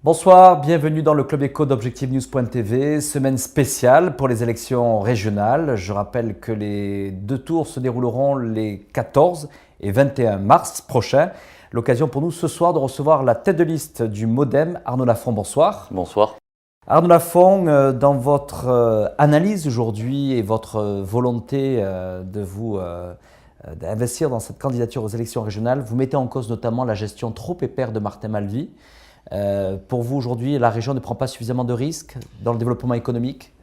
Bonsoir, bienvenue dans le Club Éco d'ObjectiveNews.tv, semaine spéciale pour les élections régionales. Je rappelle que les deux tours se dérouleront les 14 et 21 mars prochains. L'occasion pour nous ce soir de recevoir la tête de liste du MoDem, Arnaud Lafont. Bonsoir. Bonsoir. Arnaud Lafont, dans votre analyse aujourd'hui et votre volonté d'investir dans cette candidature aux élections régionales, vous mettez en cause notamment la gestion trop pépère de Martin Malvy. Pour vous aujourd'hui, la région ne prend pas suffisamment de risques dans le développement économique?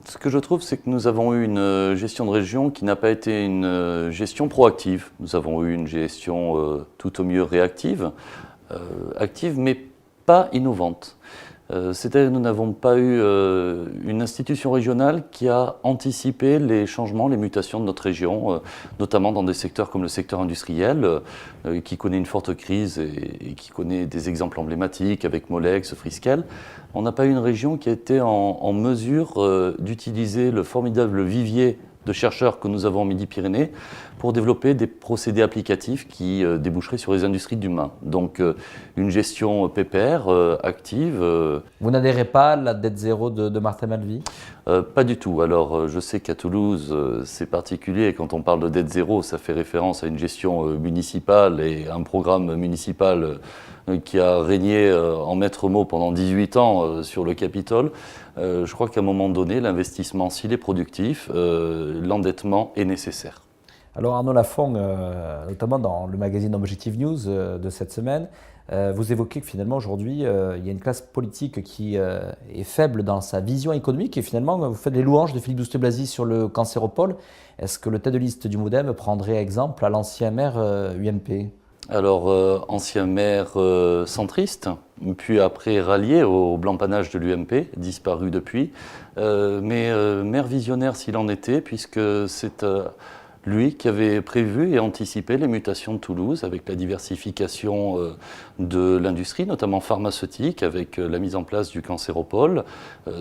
Ce que je trouve, c'est que nous avons eu une gestion de région qui n'a pas été une gestion proactive. Nous avons eu une gestion tout au mieux réactive, active mais pas innovante. C'est-à-dire que nous n'avons pas eu une institution régionale qui a anticipé les changements, les mutations de notre région, notamment dans des secteurs comme le secteur industriel, qui connaît une forte crise et qui connaît des exemples emblématiques avec Molex, Friskel. On n'a pas eu une région qui a été en mesure d'utiliser le formidable vivier de chercheurs que nous avons en Midi-Pyrénées pour développer des procédés applicatifs qui déboucheraient sur les industries d'humain. Donc une gestion pépère, active. Vous n'adhérez pas à la dette zéro de Martin Malvy? Pas du tout. Alors je sais qu'à Toulouse, c'est particulier. Quand on parle de dette zéro, ça fait référence à une gestion municipale et un programme municipal qui a régné en maître mot pendant 18 ans sur le Capitole. Je crois qu'à un moment donné, l'investissement, s'il est productif, l'endettement est nécessaire. Alors Arnaud Lafont, notamment dans le magazine Objective News de cette semaine, vous évoquez que finalement aujourd'hui, il y a une classe politique qui est faible dans sa vision économique et finalement vous faites les louanges de Philippe Douste-Blazy sur le cancéropole. Est-ce que le tête de liste du MoDem prendrait exemple à l'ancien maire UMP? Alors, ancien maire centriste, puis après rallié au blanc panache de l'UMP, disparu depuis, mais maire visionnaire s'il en était, puisque c'est lui qui avait prévu et anticipé les mutations de Toulouse avec la diversification de l'industrie, notamment pharmaceutique, avec la mise en place du cancéropole.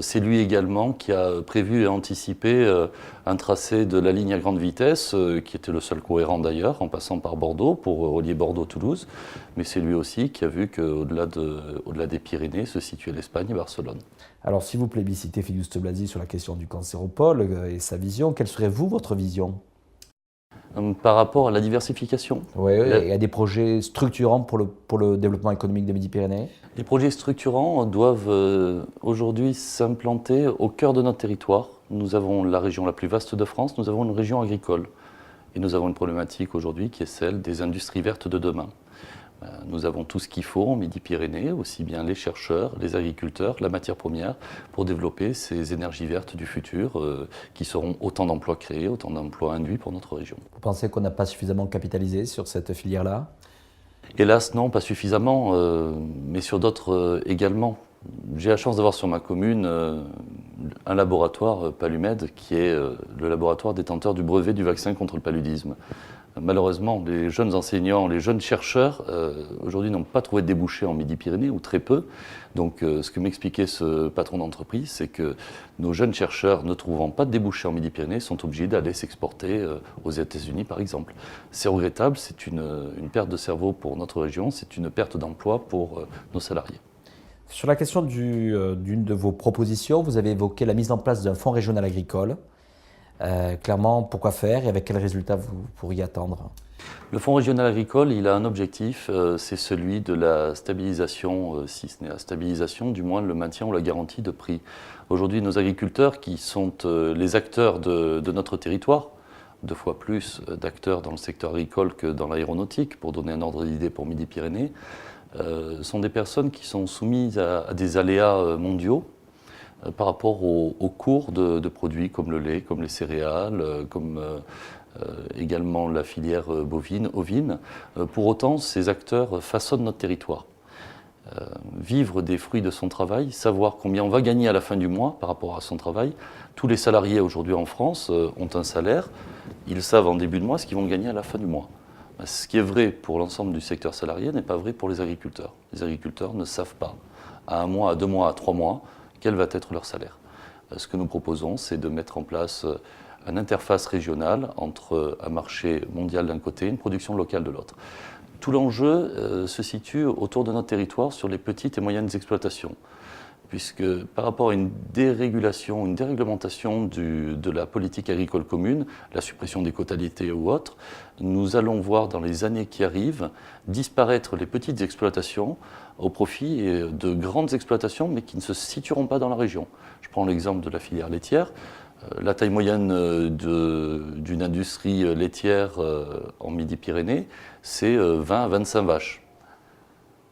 C'est lui également qui a prévu et anticipé un tracé de la ligne à grande vitesse, qui était le seul cohérent d'ailleurs, en passant par Bordeaux pour relier Bordeaux-Toulouse. Mais c'est lui aussi qui a vu qu'au-delà des Pyrénées se situait l'Espagne et Barcelone. Alors si vous plébiscitez Philippe Douste-Blazy sur la question du cancéropole et sa vision, quelle serait votre vision? Par rapport à la diversification. Oui, et à des projets structurants pour le développement économique des Midi-Pyrénées? Les projets structurants doivent aujourd'hui s'implanter au cœur de notre territoire. Nous avons la région la plus vaste de France, nous avons une région agricole. Et nous avons une problématique aujourd'hui qui est celle des industries vertes de demain. Nous avons tout ce qu'il faut en Midi-Pyrénées, aussi bien les chercheurs, les agriculteurs, la matière première, pour développer ces énergies vertes du futur qui seront autant d'emplois créés, autant d'emplois induits pour notre région. Vous pensez qu'on n'a pas suffisamment capitalisé sur cette filière-là? Hélas, non, pas suffisamment, mais sur d'autres également. J'ai la chance d'avoir sur ma commune un laboratoire Palumed qui est le laboratoire détenteur du brevet du vaccin contre le paludisme. Malheureusement, les jeunes enseignants, les jeunes chercheurs, aujourd'hui n'ont pas trouvé de débouchés en Midi-Pyrénées, ou très peu. Donc ce que m'expliquait ce patron d'entreprise, c'est que nos jeunes chercheurs, ne trouvant pas de débouchés en Midi-Pyrénées, sont obligés d'aller s'exporter aux États-Unis, par exemple. C'est regrettable, c'est une perte de cerveau pour notre région, c'est une perte d'emploi pour nos salariés. Sur la question d'une de vos propositions, vous avez évoqué la mise en place d'un fonds régional agricole. Clairement, pourquoi faire et avec quels résultats vous pourriez attendre? Le Fonds régional agricole, il a un objectif, c'est celui de la stabilisation, si ce n'est la stabilisation, du moins le maintien ou la garantie de prix. Aujourd'hui, nos agriculteurs, qui sont les acteurs de notre territoire, 2 fois plus d'acteurs dans le secteur agricole que dans l'aéronautique, pour donner un ordre d'idée pour Midi-Pyrénées, sont des personnes qui sont soumises à des aléas mondiaux, par rapport aux cours de produits comme le lait, comme les céréales, comme également la filière bovine, ovine. Pour autant, ces acteurs façonnent notre territoire. Vivre des fruits de son travail, savoir combien on va gagner à la fin du mois par rapport à son travail. Tous les salariés aujourd'hui en France ont un salaire, ils savent en début de mois ce qu'ils vont gagner à la fin du mois. Ce qui est vrai pour l'ensemble du secteur salarié n'est pas vrai pour les agriculteurs. Les agriculteurs ne savent pas, à 1 mois, à 2 mois, à 3 mois, quel va être leur salaire. Ce que nous proposons, c'est de mettre en place une interface régionale entre un marché mondial d'un côté et une production locale de l'autre. Tout l'enjeu se situe autour de notre territoire sur les petites et moyennes exploitations. Puisque par rapport à une dérégulation, une déréglementation de la politique agricole commune, la suppression des quotas laitiers ou autres, nous allons voir dans les années qui arrivent disparaître les petites exploitations au profit de grandes exploitations, mais qui ne se situeront pas dans la région. Je prends l'exemple de la filière laitière. La taille moyenne d'une industrie laitière en Midi-Pyrénées, c'est 20 à 25 vaches.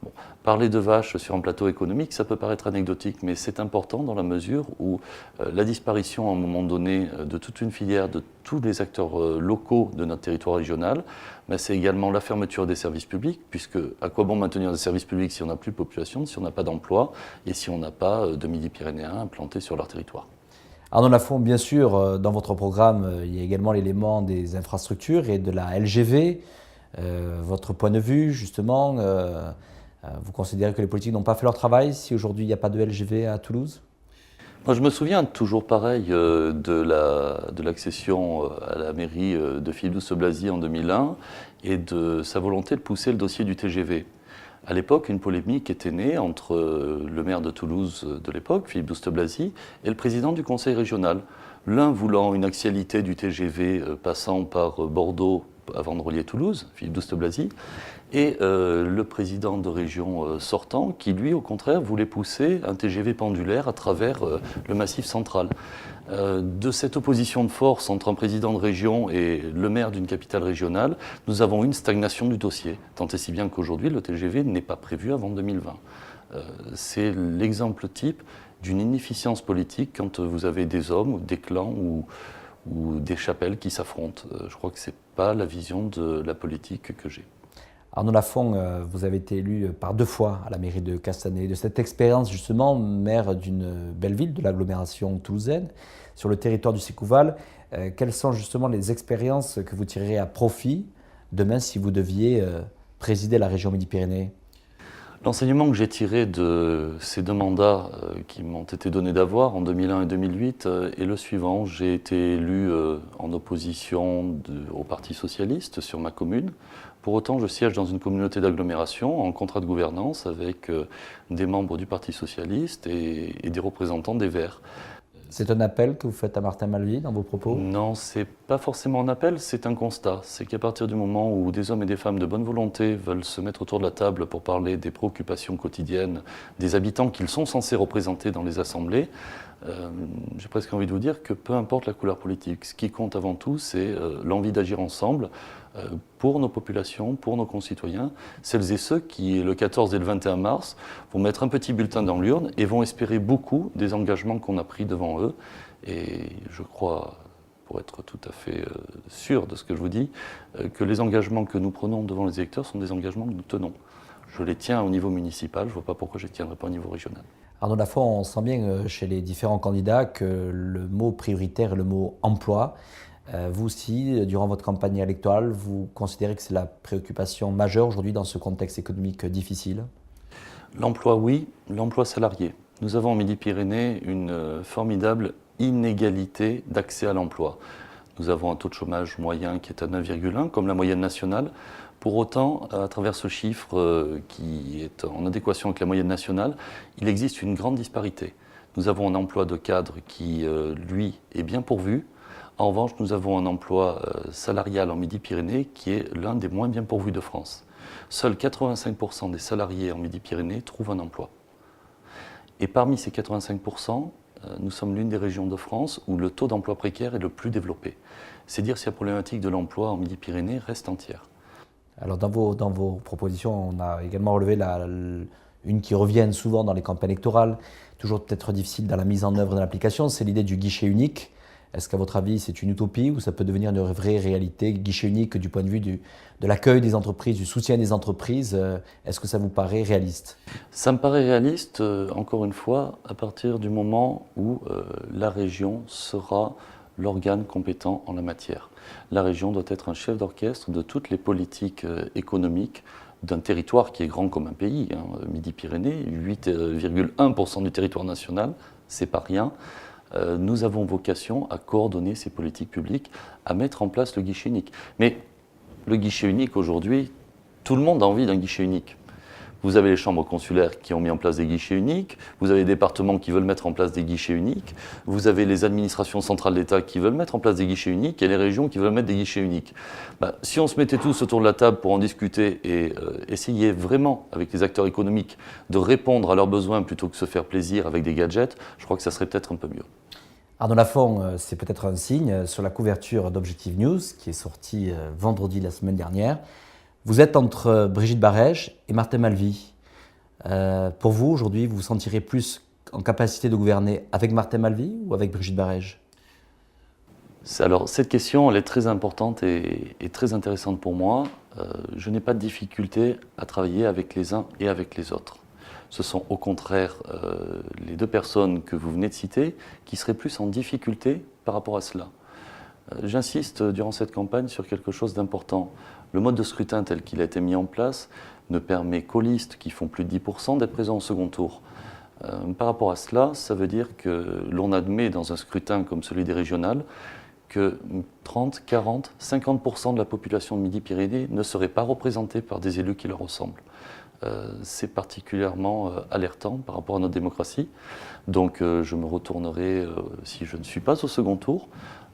Bon, parler de vaches sur un plateau économique, ça peut paraître anecdotique, mais c'est important dans la mesure où la disparition à un moment donné de toute une filière, de tous les acteurs locaux de notre territoire régional, mais c'est également la fermeture des services publics, puisque à quoi bon maintenir des services publics si on n'a plus de population, si on n'a pas d'emploi et si on n'a pas de Midi-Pyrénéens implantés sur leur territoire. Arnaud Lafont, bien sûr, dans votre programme, il y a également l'élément des infrastructures et de la LGV. Votre point de vue, justement, vous considérez que les politiques n'ont pas fait leur travail si aujourd'hui il n'y a pas de LGV à Toulouse? Moi, je me souviens toujours pareil de l'accession à la mairie de Philippe Douste-Blazy en 2001 et de sa volonté de pousser le dossier du TGV. À l'époque, une polémique était née entre le maire de Toulouse de l'époque, Philippe Douste-Blazy, et le président du conseil régional. L'un voulant une axialité du TGV passant par Bordeaux avant de relier Toulouse, Philippe Douste-Blazy, et le président de région sortant qui, lui, au contraire, voulait pousser un TGV pendulaire à travers le Massif central. De cette opposition de force entre un président de région et le maire d'une capitale régionale, nous avons une stagnation du dossier, tant et si bien qu'aujourd'hui, le TGV n'est pas prévu avant 2020. C'est l'exemple type d'une inefficience politique quand vous avez des hommes, ou des clans ou des chapelles qui s'affrontent. Je crois que ce n'est pas la vision de la politique que j'ai. Arnaud Lafont, vous avez été élu par 2 fois à la mairie de Castanet. De cette expérience, justement, maire d'une belle ville de l'agglomération toulousaine, sur le territoire du Sécouval, quelles sont justement les expériences que vous tirerez à profit demain si vous deviez présider la région Midi-Pyrénées? L'enseignement que j'ai tiré de ces 2 mandats qui m'ont été donnés d'avoir en 2001 et 2008 est le suivant. J'ai été élu en opposition au Parti socialiste sur ma commune. Pour autant, je siège dans une communauté d'agglomération en contrat de gouvernance avec des membres du Parti socialiste et des représentants des Verts. C'est un appel que vous faites à Martin Malvy dans vos propos? Non, c'est pas forcément un appel, c'est un constat. C'est qu'à partir du moment où des hommes et des femmes de bonne volonté veulent se mettre autour de la table pour parler des préoccupations quotidiennes des habitants qu'ils sont censés représenter dans les assemblées, j'ai presque envie de vous dire que peu importe la couleur politique, ce qui compte avant tout, c'est l'envie d'agir ensemble pour nos populations, pour nos concitoyens, celles et ceux qui, le 14 et le 21 mars, vont mettre un petit bulletin dans l'urne et vont espérer beaucoup des engagements qu'on a pris devant eux. Et je crois, pour être tout à fait sûr de ce que je vous dis, que les engagements que nous prenons devant les électeurs sont des engagements que nous tenons. Je les tiens au niveau municipal, je ne vois pas pourquoi je ne les tiendrai pas au niveau régional. Arnaud Lafont, on sent bien chez les différents candidats que le mot prioritaire est le mot emploi. Vous aussi, durant votre campagne électorale, vous considérez que c'est la préoccupation majeure aujourd'hui dans ce contexte économique difficile? L'emploi, oui. L'emploi salarié. Nous avons en Midi-Pyrénées une formidable inégalité d'accès à l'emploi. Nous avons un taux de chômage moyen qui est à 9,1, comme la moyenne nationale. Pour autant, à travers ce chiffre qui est en adéquation avec la moyenne nationale, il existe une grande disparité. Nous avons un emploi de cadre qui, lui, est bien pourvu. En revanche, nous avons un emploi salarial en Midi-Pyrénées qui est l'un des moins bien pourvus de France. Seuls 85% des salariés en Midi-Pyrénées trouvent un emploi. Et parmi ces 85%, nous sommes l'une des régions de France où le taux d'emploi précaire est le plus développé. C'est dire si la problématique de l'emploi en Midi-Pyrénées reste entière. Alors dans vos propositions, on a également relevé une qui revient souvent dans les campagnes électorales, toujours peut-être difficile dans la mise en œuvre et dans l'application, c'est l'idée du guichet unique. Est-ce qu'à votre avis, c'est une utopie ou ça peut devenir une vraie réalité, guichet unique du point de vue de l'accueil des entreprises, du soutien des entreprises? Est-ce que ça vous paraît réaliste? Ça me paraît réaliste, encore une fois, à partir du moment où la région sera l'organe compétent en la matière. La région doit être un chef d'orchestre de toutes les politiques économiques d'un territoire qui est grand comme un pays. Midi-Pyrénées, 8,1% du territoire national, c'est pas rien. Nous avons vocation à coordonner ces politiques publiques, à mettre en place le guichet unique. Mais le guichet unique aujourd'hui, Tout le monde a envie d'un guichet unique. Vous avez les chambres consulaires qui ont mis en place des guichets uniques, vous avez les départements qui veulent mettre en place des guichets uniques, vous avez les administrations centrales d'État qui veulent mettre en place des guichets uniques et les régions qui veulent mettre des guichets uniques. Si on se mettait tous autour de la table pour en discuter et essayer vraiment, avec les acteurs économiques, de répondre à leurs besoins plutôt que se faire plaisir avec des gadgets, je crois que ça serait peut-être un peu mieux. Arnaud Lafont, c'est peut-être un signe sur la couverture d'Objective News qui est sortie vendredi la semaine dernière. Vous êtes entre Brigitte Barège et Martin Malvy. Pour vous, aujourd'hui, vous vous sentirez plus en capacité de gouverner avec Martin Malvy ou avec Brigitte Barège? Alors, cette question, elle est très importante et très intéressante pour moi. Je n'ai pas de difficulté à travailler avec les uns et avec les autres. Ce sont au contraire les deux personnes que vous venez de citer qui seraient plus en difficulté par rapport à cela. J'insiste durant cette campagne sur quelque chose d'important. Le mode de scrutin tel qu'il a été mis en place ne permet qu'aux listes qui font plus de 10% d'être présents au second tour. Par rapport à cela, ça veut dire que l'on admet dans un scrutin comme celui des régionales que 30, 40, 50% de la population de Midi-Pyrénées ne serait pas représentée par des élus qui leur ressemblent. C'est particulièrement alertant par rapport à notre démocratie. Donc je me retournerai, si je ne suis pas au second tour,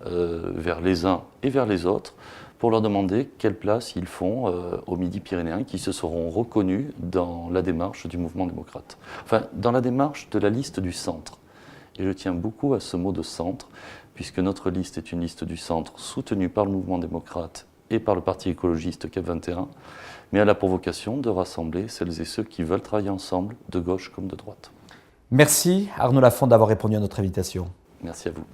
vers les uns et vers les autres pour leur demander quelle place ils font aux Midi-Pyrénéens qui se seront reconnus dans la démarche du mouvement démocrate. Enfin, dans la démarche de la liste du centre. Et je tiens beaucoup à ce mot de centre, puisque notre liste est une liste du centre soutenue par le mouvement démocrate et par le Parti écologiste CAP 21, mais elle a pour vocation de rassembler celles et ceux qui veulent travailler ensemble, de gauche comme de droite. Merci Arnaud Lafont d'avoir répondu à notre invitation. Merci à vous.